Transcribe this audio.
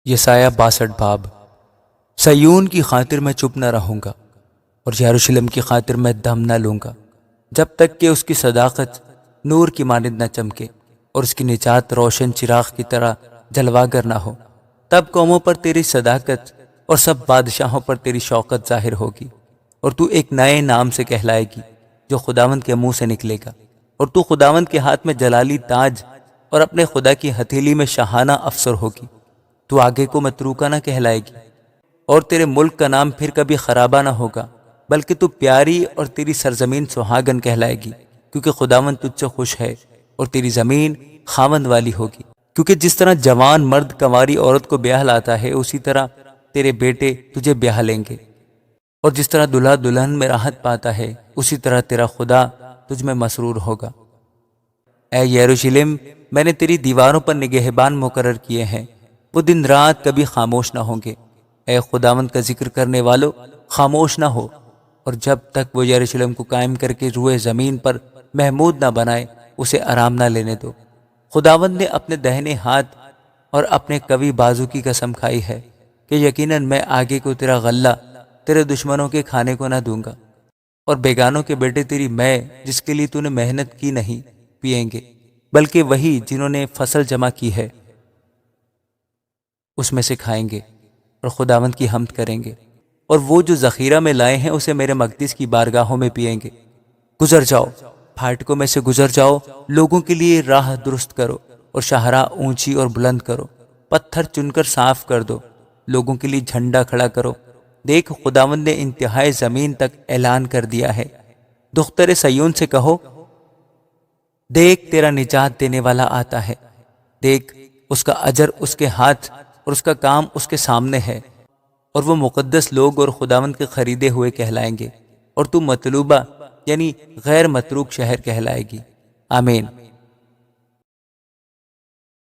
یسایہ 62 باب۔ سیون کی خاطر میں چپ نہ رہوں گا اور یروشلم کی خاطر میں دم نہ لوں گا، جب تک کہ اس کی صداقت نور کی مانند نہ چمکے اور اس کی نجات روشن چراغ کی طرح جلواگر نہ ہو۔ تب قوموں پر تیری صداقت اور سب بادشاہوں پر تیری شوکت ظاہر ہوگی، اور تو ایک نئے نام سے کہلائے گی جو خداوند کے منہ سے نکلے گا، اور تو خداوند کے ہاتھ میں جلالی تاج اور اپنے خدا کی ہتھیلی میں شاہانہ افسر ہوگی۔ تو آگے کو متروکہ نہ کہلائے گی، اور تیرے ملک کا نام پھر کبھی خرابہ نہ ہوگا، بلکہ تو پیاری اور تیری سرزمین سہاگن کہلائے گی، کیونکہ خداوند تجھ سے خوش ہے، اور تیری زمین خاوند والی ہوگی۔ کیونکہ جس طرح جوان مرد کنواری عورت کو بیاہ لاتا ہے، اسی طرح تیرے بیٹے تجھے بیاہ لیں گے، اور جس طرح دلہا دلہن میں راحت پاتا ہے، اسی طرح تیرا خدا تجھ میں مسرور ہوگا۔ اے یروشلم، میں نے تیری دیواروں پر نگہبان مقرر کیے ہیں، وہ دن رات کبھی خاموش نہ ہوں گے۔ اے خداوند کا ذکر کرنے والو، خاموش نہ ہو، اور جب تک وہ یروشلم کو قائم کر کے روئے زمین پر محمود نہ بنائے، اسے آرام نہ لینے دو۔ خداوند نے اپنے دہنے ہاتھ اور اپنے قوی بازو کی قسم کھائی ہے کہ یقیناً میں آگے کو تیرا غلہ تیرے دشمنوں کے کھانے کو نہ دوں گا، اور بیگانوں کے بیٹے تیری میں جس کے لیے تو نے محنت کی نہیں پئیں گے، بلکہ وہی جنہوں نے فصل جمع کی ہے اس میں سے کھائیں گے اور خداوند کی حمد کریں گے، اور وہ جو ذخیرہ میں لائے ہیں اسے میرے مقدس کی بارگاہوں میں پئیں گے۔ گزر جاؤ، پھاٹکوں میں سے گزر جاؤ، لوگوں کے لیے راہ درست کرو، اور شاہراہ اونچی اور بلند کرو، پتھر چن کر صاف کر دو، لوگوں کے لیے جھنڈا کھڑا کرو۔ دیکھ، خداوند نے انتہائی زمین تک اعلان کر دیا ہے۔ دختر سیون سے کہو، دیکھ تیرا نجات دینے والا آتا ہے، دیکھ اس کا اجر اس کے ہاتھ اور اس کا کام اس کے سامنے ہے، اور وہ مقدس لوگ اور خداوند کے خریدے ہوئے کہلائیں گے، اور تو مطلوبہ یعنی غیر متروک شہر کہلائے گی۔ آمین۔